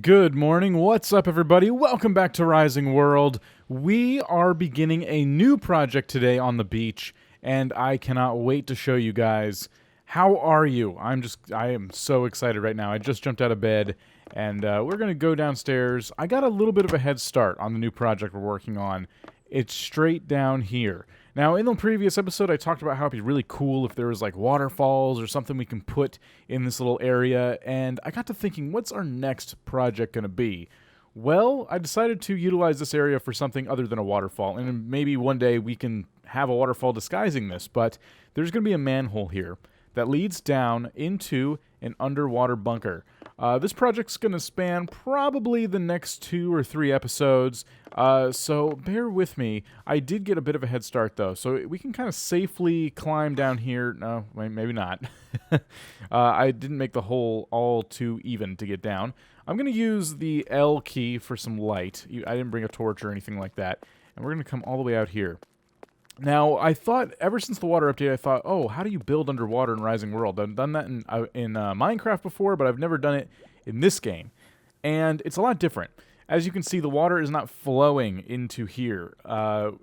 Good morning. What's up, everybody? Welcome back to Rising World. We are beginning a new project today on the beach, and I cannot wait to show you guys. How are you? I am so excited right now. I just jumped out of bed, and we're going to go downstairs. I got a little bit of a head start on the new project we're working on. It's straight down here. Now, in the previous episode, I talked about how it'd be really cool if there was like waterfalls or something we can put in this little area, and I got to thinking, what's our next project going to be? Well, I decided to utilize this area for something other than a waterfall, and maybe one day we can have a waterfall disguising this, but there's going to be a manhole here that leads down into an underwater bunker. This project's going to span probably the next 2 or 3 episodes, so bear with me. I did get a bit of a head start, though, so we can kind of safely climb down here. No, maybe not. I didn't make the hole all too even to get down. I'm going to use the L key for some light. I didn't bring a torch or anything like that, and we're going to come all the way out here. Now, I thought, ever since the water update, I thought, oh, how do you build underwater in Rising World? I've done that in Minecraft before, but I've never done it in this game. And it's a lot different. As you can see, the water is not flowing into here.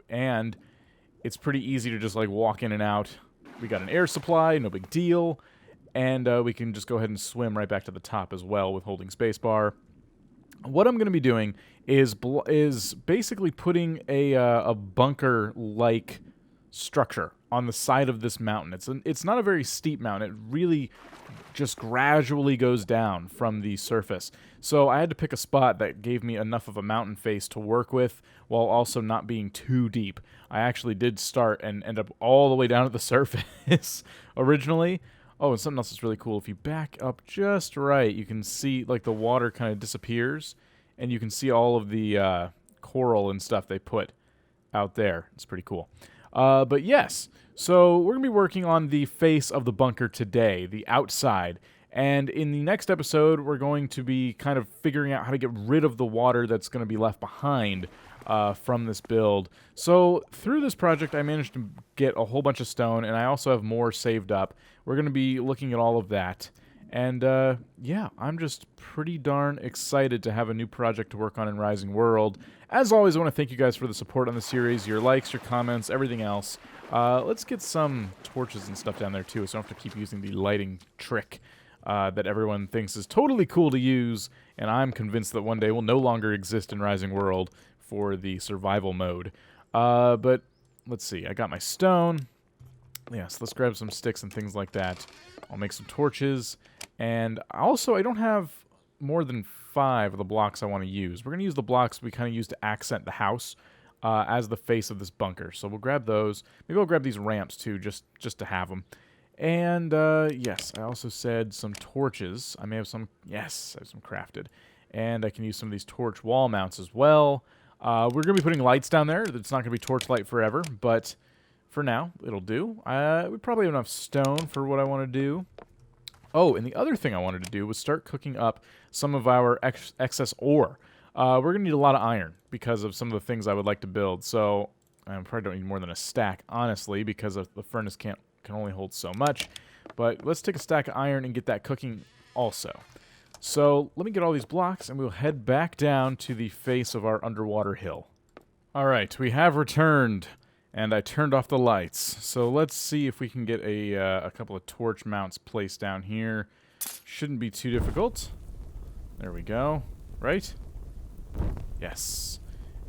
And it's pretty easy to just, like, walk in and out. We got an air supply, no big deal. And we can just go ahead and swim right back to the top as well with holding spacebar. What I'm going to be doing is basically putting a bunker-like structure on the side of this mountain. It's not a very steep mountain. It really just gradually goes down from the surface. So I had to pick a spot that gave me enough of a mountain face to work with while also not being too deep. I actually did start and end up all the way down at the surface originally. Oh, and something else that's really cool. If you back up just right, you can see like the water kind of disappears, and you can see all of the coral and stuff they put out there. It's pretty cool. But yes, so we're going to be working on the face of the bunker today, the outside. And in the next episode, we're going to be kind of figuring out how to get rid of the water that's going to be left behind from this build. So through this project, I managed to get a whole bunch of stone, and I also have more saved up. We're going to be looking at all of that. And yeah, I'm just pretty darn excited to have a new project to work on in Rising World. As always, I want to thank you guys for the support on the series, your likes, your comments, everything else. Let's get some torches and stuff down there too, so I don't have to keep using the lighting trick that everyone thinks is totally cool to use, and I'm convinced that one day will no longer exist in Rising World for the survival mode. But let's see, I got my stone. Yes, let's grab some sticks and things like that. I'll make some torches, and also I don't have more than 5 of the blocks I want to use. We're going to use the blocks we kind of use to accent the house as the face of this bunker. So we'll grab those. Maybe I'll grab these ramps too, just to have them. And yes, I also said some torches. I may have some. Yes, I have some crafted, and I can use some of these torch wall mounts as well. We're going to be putting lights down there. It's not going to be torchlight forever, but for now, it'll do. We probably have enough stone for what I want to do. Oh, and the other thing I wanted to do was start cooking up some of our excess ore. We're going to need a lot of iron because of some of the things I would like to build. So I probably don't need more than a stack, honestly, because the furnace can only hold so much. But let's take a stack of iron and get that cooking also. So let me get all these blocks, and we'll head back down to the face of our underwater hill. All right, we have returned, and I turned off the lights. So let's see if we can get a couple of torch mounts placed down here. Shouldn't be too difficult. There we go. Right? Yes.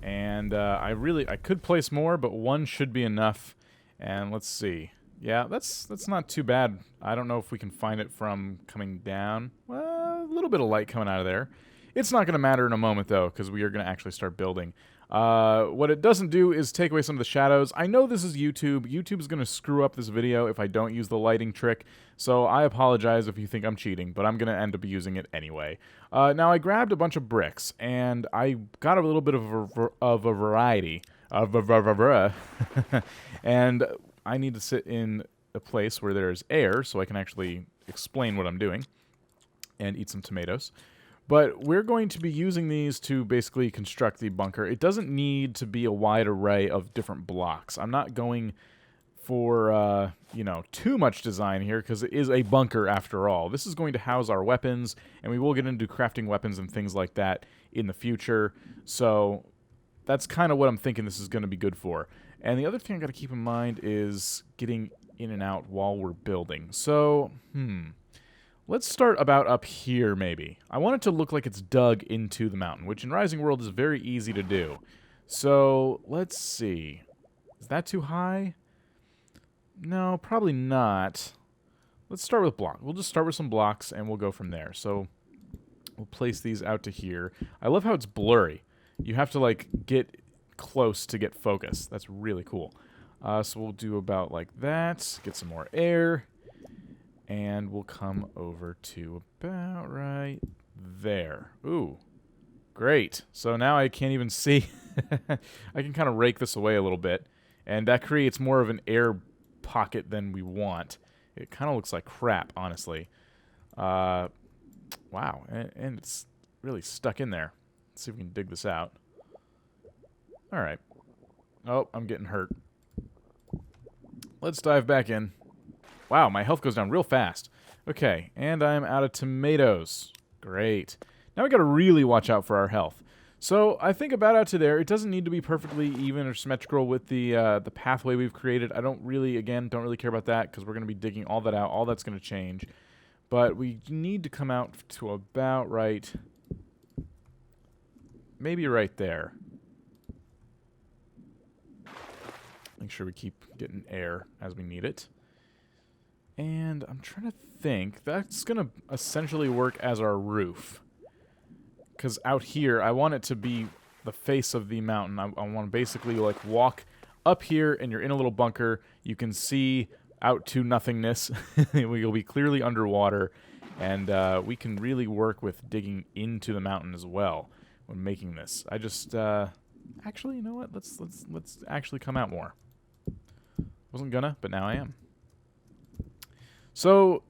And I could place more, but one should be enough. And let's see. Yeah, that's not too bad. I don't know if we can find it from coming down. Well, a little bit of light coming out of there. It's not going to matter in a moment, though, because we are going to actually start building. What it doesn't do is take away some of the shadows. I know this is YouTube. YouTube is going to screw up this video if I don't use the lighting trick, so I apologize if you think I'm cheating, but I'm going to end up using it anyway. Now, I grabbed a bunch of bricks, and I got a little bit of a variety. And I need to sit in a place where there's air so I can actually explain what I'm doing and eat some tomatoes. But we're going to be using these to basically construct the bunker. It doesn't need to be a wide array of different blocks. I'm not going for, you know, too much design here, because it is a bunker after all. This is going to house our weapons, and we will get into crafting weapons and things like that in the future. So that's kind of what I'm thinking this is going to be good for. And the other thing I got to keep in mind is getting in and out while we're building. So, let's start about up here, maybe. I want it to look like it's dug into the mountain, which in Rising World is very easy to do. So, let's see. Is that too high? No, probably not. Let's start with block. We'll just start with some blocks, and we'll go from there. So, we'll place these out to here. I love how it's blurry. You have to, like, get close to get focus. That's really cool. So we'll do about like that. Get some more air. And we'll come over to about right there. Ooh, great. So now I can't even see. I can kind of rake this away a little bit. And that creates more of an air pocket than we want. It kind of looks like crap, honestly. Wow. And it's really stuck in there. Let's see if we can dig this out. Alright. Oh, I'm getting hurt. Let's dive back in. Wow, my health goes down real fast. Okay, and I'm out of tomatoes. Great. Now we gotta really watch out for our health. So I think about out to there. It doesn't need to be perfectly even or symmetrical with the pathway we've created. I don't really care about that, because we're gonna be digging all that out. All that's gonna change. But we need to come out to about right... maybe right there. Make sure we keep getting air as we need it. And I'm trying to think. That's going to essentially work as our roof. Because out here, I want it to be the face of the mountain. I want to basically like walk up here, and you're in a little bunker. You can see out to nothingness. We'll be clearly underwater. And we can really work with digging into the mountain as well when making this. I just... actually, you know what? Let's actually come out more. Wasn't gonna, but now I am. So,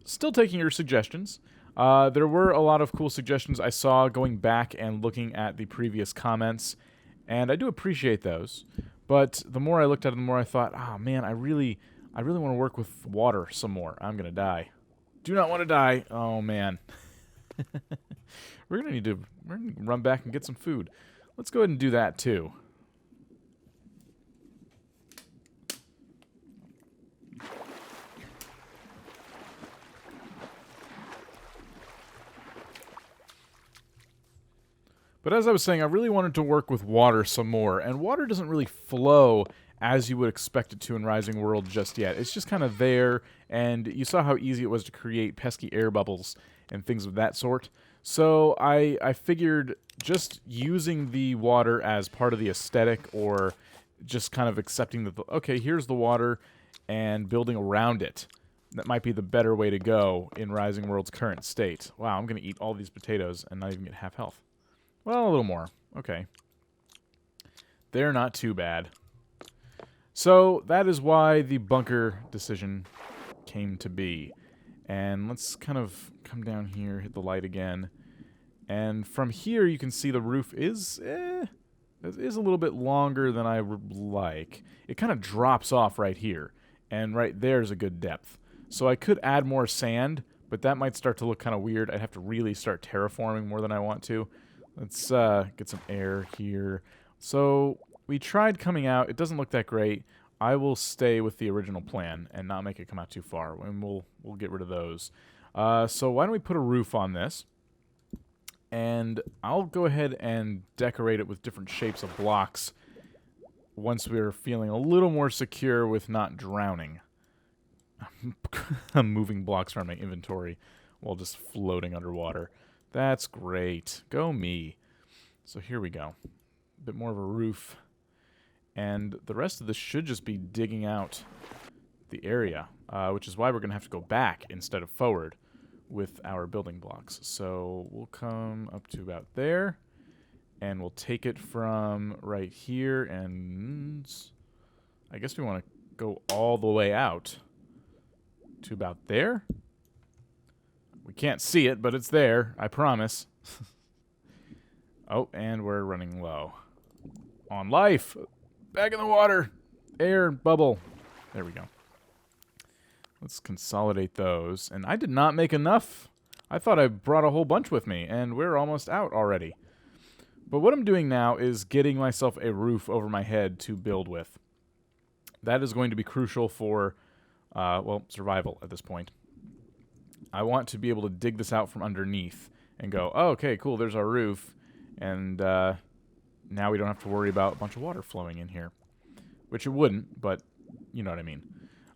still taking your suggestions. There were a lot of cool suggestions I saw going back and looking at the previous comments, and I do appreciate those. But the more I looked at it, the more I thought, oh man, I really want to work with water some more. I'm gonna die. Do not want to die. Oh man. We're gonna run back and get some food. Let's go ahead and do that too. But as I was saying, I really wanted to work with water some more, and water doesn't really flow as you would expect it to in Rising World just yet. It's just kind of there, and you saw how easy it was to create pesky air bubbles and things of that sort. So I figured just using the water as part of the aesthetic, or just kind of accepting that, okay, here's the water, and building around it. That might be the better way to go in Rising World's current state. Wow, I'm going to eat all these potatoes and not even get half health. Well, a little more. Okay. They're not too bad. So, that is why the bunker decision came to be. And let's kind of come down here, hit the light again. And from here, you can see the roof is a little bit longer than I would like. It kind of drops off right here. And right there's a good depth. So I could add more sand, but that might start to look kind of weird. I'd have to really start terraforming more than I want to. Let's get some air here. So we tried coming out. It doesn't look that great. I will stay with the original plan and not make it come out too far, and we'll get rid of those. So why don't we put a roof on this? And I'll go ahead and decorate it with different shapes of blocks once we're feeling a little more secure with not drowning. I'm moving blocks around my inventory while just floating underwater. That's great. Go me. So here we go. A bit more of a roof. And the rest of this should just be digging out the area, which is why we're going to have to go back instead of forward with our building blocks. So we'll come up to about there, and we'll take it from right here, and I guess we want to go all the way out to about there. We can't see it, but it's there, I promise. Oh, and we're running low on life. Back in the water. Air, bubble. There we go. Let's consolidate those. And I did not make enough. I thought I brought a whole bunch with me, and we're almost out already. But what I'm doing now is getting myself a roof over my head to build with. That is going to be crucial for, well, survival at this point. I want to be able to dig this out from underneath and go, oh, okay, cool, there's our roof. And now we don't have to worry about a bunch of water flowing in here. Which it wouldn't, but you know what I mean.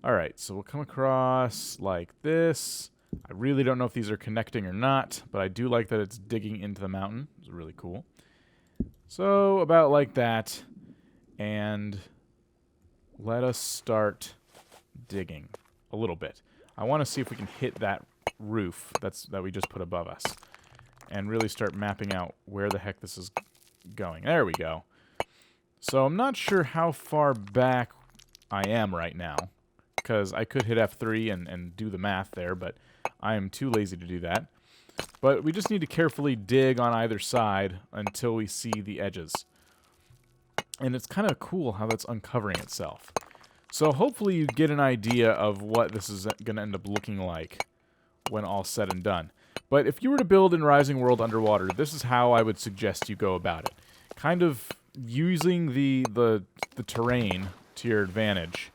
All right, so we'll come across like this. I really don't know if these are connecting or not, but I do like that it's digging into the mountain. It's really cool. So about like that, and let us start digging a little bit. I want to see if we can hit that roof that we just put above us and really start mapping out where the heck this is going. There we go. So I'm not sure how far back I am right now, because I could hit F3 and do the math there, but I am too lazy to do that. But we just need to carefully dig on either side until we see the edges. And it's kind of cool how that's uncovering itself. So hopefully you get an idea of what this is going to end up looking like when all said and done. But if you were to build in Rising World underwater, this is how I would suggest you go about it. Kind of using the terrain to your advantage.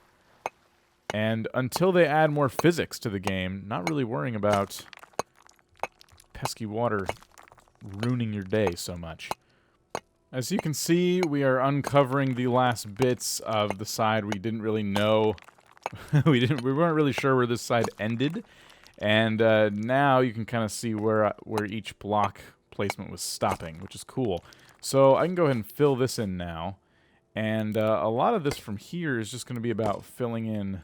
And until they add more physics to the game, not really worrying about pesky water ruining your day so much. As you can see, we are uncovering the last bits of the side we didn't really know. we weren't really sure where this side ended. And now you can kind of see where each block placement was stopping, which is cool. So I can go ahead and fill this in now. And a lot of this from here is just going to be about filling in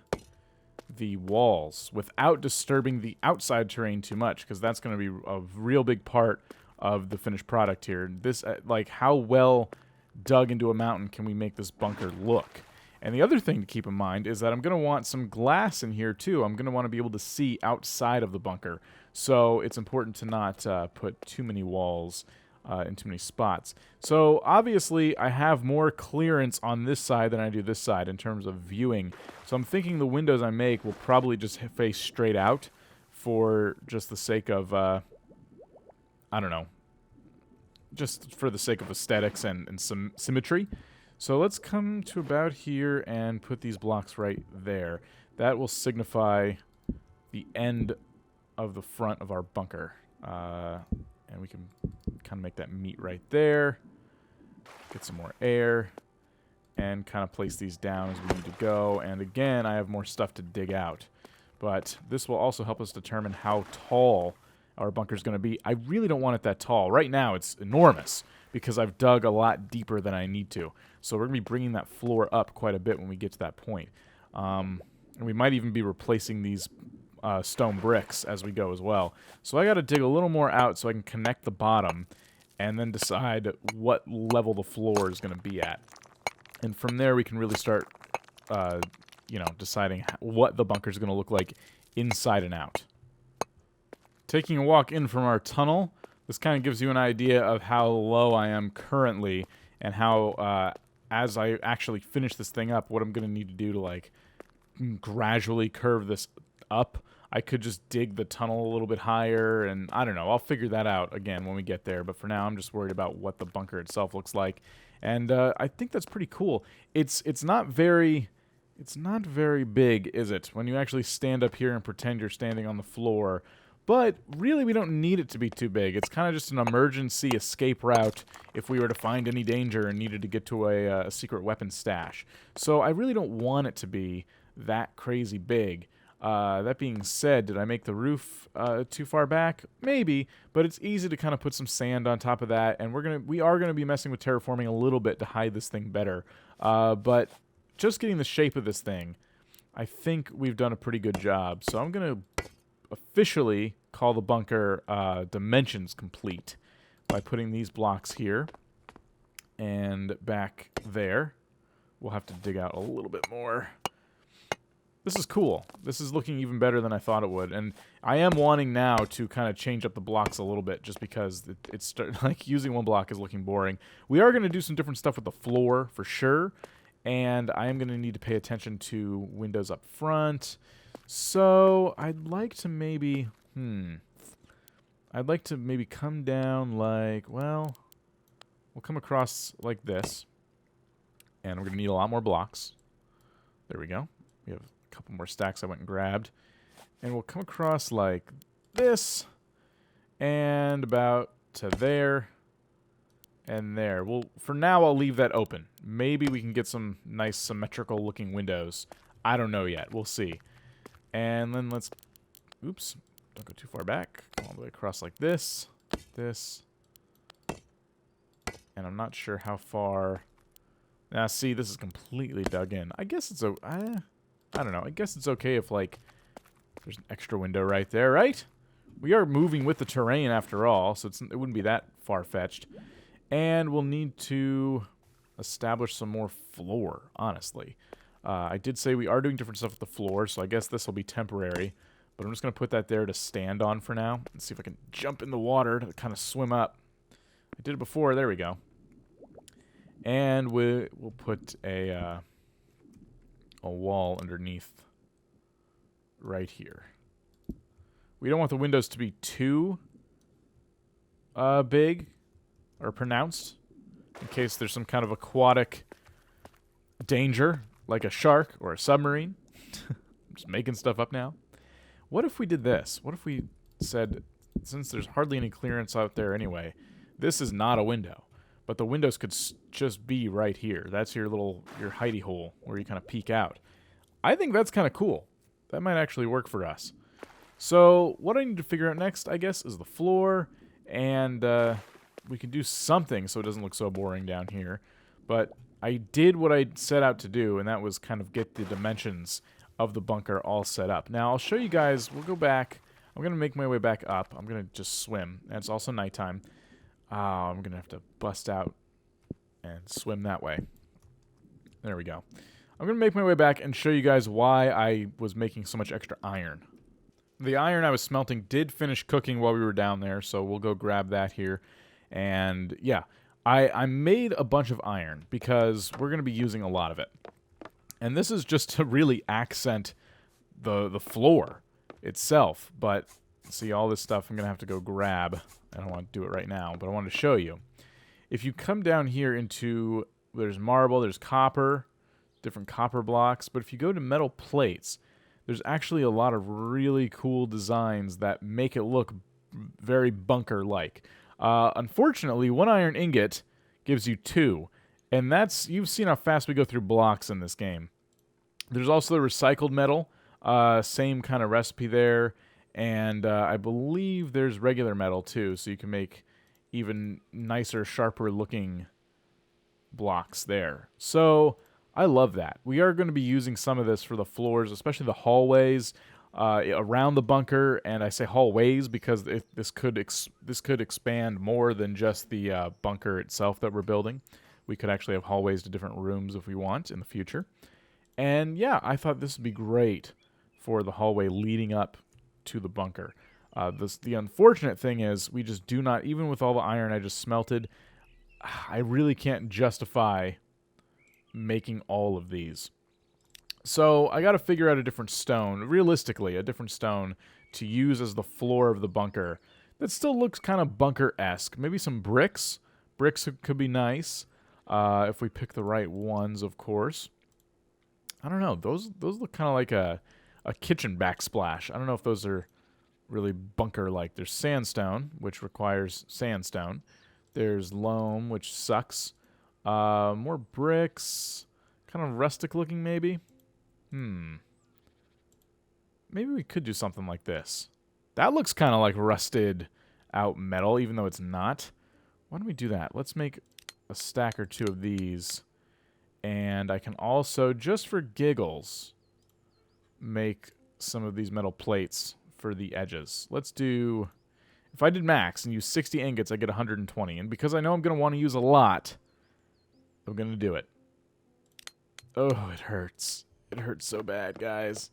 the walls without disturbing the outside terrain too much, because that's going to be a real big part of the finished product here. This, like, how well dug into a mountain can we make this bunker look? And the other thing to keep in mind is that I'm going to want some glass in here too. I'm going to want to be able to see outside of the bunker. So it's important to not put too many walls in too many spots. So obviously I have more clearance on this side than I do this side in terms of viewing. So I'm thinking the windows I make will probably just face straight out for just the sake of, I don't know, just for the sake of aesthetics and some symmetry. So let's come to about here and put these blocks right there. That will signify the end of the front of our bunker. And we can kind of make that meet right there. Get some more air. And kind of place these down as we need to go. And again, I have more stuff to dig out. But this will also help us determine how tall our bunker is going to be. I really don't want it that tall. Right now, it's enormous because I've dug a lot deeper than I need to. So we're going to be bringing that floor up quite a bit when we get to that point. And we might even be replacing these stone bricks as we go as well. So I got to dig a little more out so I can connect the bottom and then decide what level the floor is going to be at. And from there, we can really start, deciding what the bunker is going to look like inside and out. Taking a walk in from our tunnel, this kind of gives you an idea of how low I am currently and how, as I actually finish this thing up, what I'm going to need to do to, like, gradually curve this up. I could just dig the tunnel a little bit higher, and I don't know. I'll figure that out again when we get there. But for now, I'm just worried about what the bunker itself looks like, and I think that's pretty cool. It's not very big, is it? When you actually stand up here and pretend you're standing on the floor. But really, we don't need it to be too big. It's kind of just an emergency escape route if we were to find any danger and needed to get to a secret weapon stash. So I really don't want it to be that crazy big. That being said, did I make the roof too far back? Maybe, but it's easy to kind of put some sand on top of that, and we are gonna be messing with terraforming a little bit to hide this thing better. But just getting the shape of this thing, I think we've done a pretty good job. So I'm gonna officially call the bunker dimensions complete by putting these blocks here and back there. We'll have to dig out a little bit more. This is cool. This is looking even better than I thought it would, and I am wanting now to kind of change up the blocks a little bit just because it's like using one block is looking boring. We are going to do some different stuff with the floor for sure, And I am going to need to pay attention to windows up front. So I'd like to maybe, I'd like to maybe come down like, well, we'll come across like this. And we're going to need a lot more blocks. There we go. We have a couple more stacks I went and grabbed. And we'll come across like this. And about to there. And there. Well, for now, I'll leave that open. Maybe we can get some nice symmetrical looking windows. I don't know yet. We'll see. And then let's... Oops. Don't go too far back. Come all the way across like this. This. And I'm not sure how far... Now, see, this is completely dug in. I guess it's... I don't know. I guess it's okay if, like, there's an extra window right there, right? We are moving with the terrain after all, so it wouldn't be that far-fetched. And we'll need to establish some more floor, honestly. I did say we are doing different stuff with the floor, so I guess this will be temporary. But I'm just going to put that there to stand on for now. And see if I can jump in the water to kind of swim up. I did it before. There we go. And we'll put a wall underneath right here. We don't want the windows to be too big or pronounced in case there's some kind of aquatic danger, like a shark or a submarine. I'm just making stuff up now. What if we did this? What if we said, since there's hardly any clearance out there anyway, this is not a window, but the windows could just be right here. That's your hidey hole where you kind of peek out. I think that's kind of cool. That might actually work for us. So what I need to figure out next, I guess, is the floor, and we can do something so it doesn't look so boring down here. But I did what I set out to do, and that was kind of get the dimensions of the bunker all set up. Now, I'll show you guys. We'll go back. I'm going to make my way back up. I'm going to just swim. And it's also nighttime. I'm going to have to bust out and swim that way. There we go. I'm going to make my way back and show you guys why I was making so much extra iron. The iron I was smelting did finish cooking while we were down there, so we'll go grab that here. And yeah, I made a bunch of iron because we're going to be using a lot of it. And this is just to really accent the floor itself. But see, all this stuff I'm going to have to go grab. I don't want to do it right now, but I want to show you. If you come down here into, there's marble, there's copper, different copper blocks. But if you go to metal plates, there's actually a lot of really cool designs that make it look very bunker-like. Unfortunately, one iron ingot gives you 2. And that's, you've seen how fast we go through blocks in this game. There's also the recycled metal, same kind of recipe there. And I believe there's regular metal too, so you can make even nicer, sharper looking blocks there. So I love that. We are going to be using some of this for the floors, especially the hallways around the bunker. And I say hallways because this could expand more than just the bunker itself that we're building. We could actually have hallways to different rooms if we want in the future. And yeah, I thought this would be great for the hallway leading up to the bunker. The unfortunate thing is we just do not, even with all the iron I just smelted, I really can't justify making all of these. So I got to figure out a different stone, realistically, a different stone to use as the floor of the bunker that still looks kind of bunker-esque. Maybe some bricks. Bricks could be nice if we pick the right ones, of course. I don't know. Those look kind of like a kitchen backsplash. I don't know if those are really bunker-like. There's sandstone, which requires sandstone. There's loam, which sucks. More bricks. Kind of rustic-looking, maybe. Maybe we could do something like this. That looks kind of like rusted out metal, even though it's not. Why don't we do that? Let's make a stack or 2 of these. And I can also, just for giggles, make some of these metal plates for the edges. Let's do... If I did max and use 60 ingots, I get 120. And because I know I'm going to want to use a lot, I'm going to do it. Oh, it hurts. It hurts so bad, guys.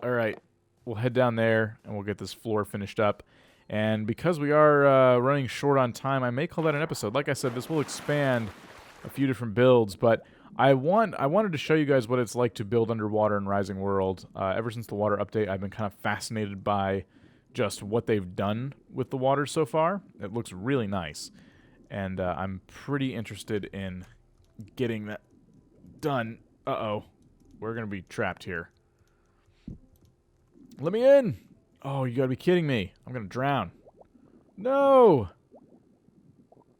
All right. We'll head down there, and we'll get this floor finished up. And because we are running short on time, I may call that an episode. Like I said, this will expand a few different builds, but I wanted to show you guys what it's like to build underwater in Rising World. Ever since the water update, I've been kind of fascinated by just what they've done with the water so far. It looks really nice, and I'm pretty interested in getting that done. Uh-oh. We're going to be trapped here. Let me in! Oh, you gotta be kidding me. I'm gonna drown. No!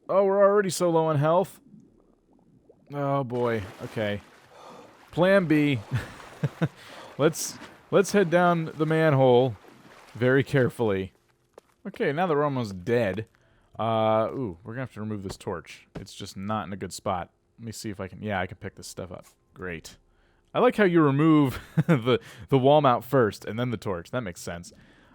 Oh, we're already so low on health. Oh, boy. Okay. Plan B. Let's head down the manhole very carefully. Okay, now that we're almost dead. Ooh, we're gonna have to remove this torch. It's just not in a good spot. Let me see if I can... Yeah, I can pick this stuff up. Great. I like how you remove the wall mount first and then the torch. That makes sense.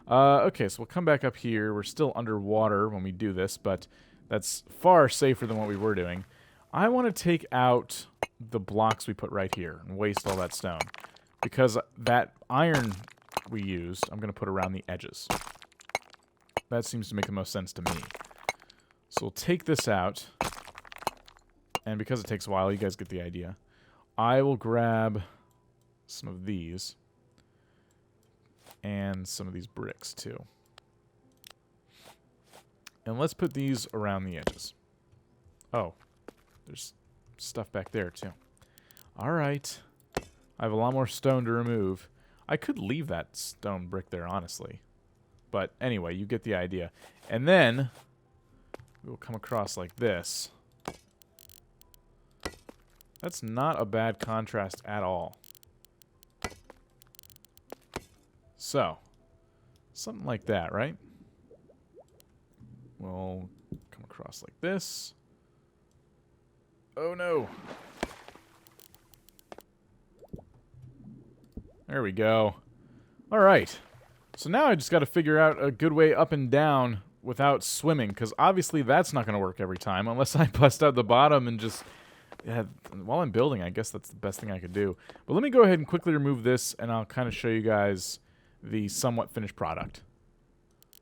Okay, so we'll come back up here. We're still underwater when we do this, but that's far safer than what we were doing. I want to take out the blocks we put right here and waste all that stone, because that iron we used, I'm going to put around the edges. That seems to make the most sense to me. So we'll take this out, and because it takes a while, you guys get the idea. I will grab some of these and some of these bricks too. And let's put these around the edges. Oh, there's stuff back there too. All right. I have a lot more stone to remove. I could leave that stone brick there, honestly. But anyway, you get the idea. And then we'll come across like this. That's not a bad contrast at all. So, something like that, right? We'll come across like this. Oh no! There we go. Alright. So now I just got to figure out a good way up and down without swimming, because obviously that's not going to work every time, unless I bust out the bottom and just... Yeah, while I'm building, I guess that's the best thing I could do. But let me go ahead and quickly remove this, and I'll kind of show you guys the somewhat finished product.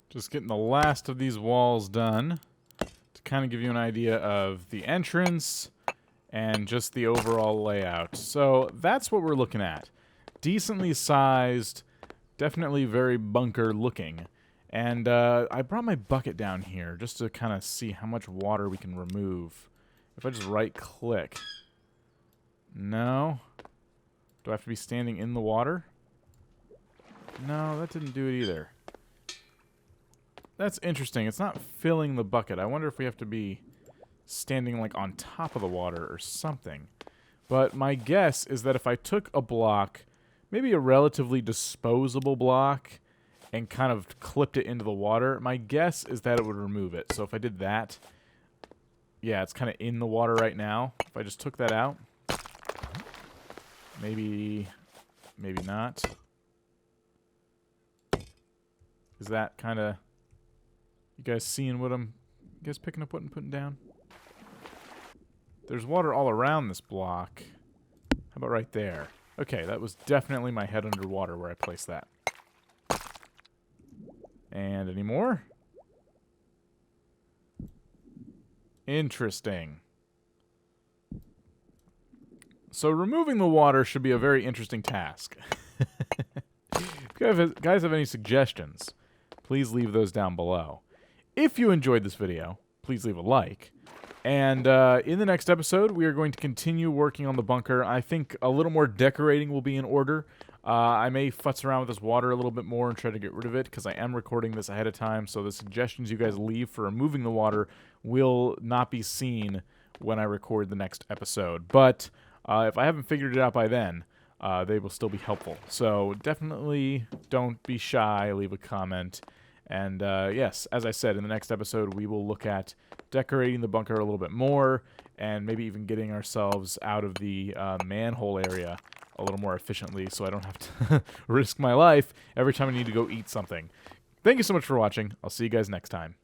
Just getting the last of these walls done to kind of give you an idea of the entrance and just the overall layout. So that's what we're looking at. Decently sized, definitely very bunker looking. And I brought my bucket down here just to kind of see how much water we can remove. If I just right-click... No? Do I have to be standing in the water? No, that didn't do it either. That's interesting. It's not filling the bucket. I wonder if we have to be standing, like, on top of the water or something. But my guess is that if I took a block, maybe a relatively disposable block, and kind of clipped it into the water, my guess is that it would remove it. So if I did that... Yeah, it's kind of in the water right now. If I just took that out, maybe not. Is that kind of... You guys seeing what I'm... You guys picking up what I'm putting down? There's water all around this block. How about right there? Okay, that was definitely my head underwater where I placed that. And any more? Interesting. So removing the water should be a very interesting task. If you guys have any suggestions, please leave those down below. If you enjoyed this video, please leave a like. And in the next episode, we are going to continue working on the bunker. I think a little more decorating will be in order. I may futz around with this water a little bit more and try to get rid of it, because I am recording this ahead of time, so the suggestions you guys leave for removing the water will not be seen when I record the next episode. But if I haven't figured it out by then, they will still be helpful. So definitely don't be shy, leave a comment. And yes, as I said, in the next episode, we will look at decorating the bunker a little bit more, and maybe even getting ourselves out of the manhole area a little more efficiently, so I don't have to risk my life every time I need to go eat something. Thank you so much for watching. I'll see you guys next time.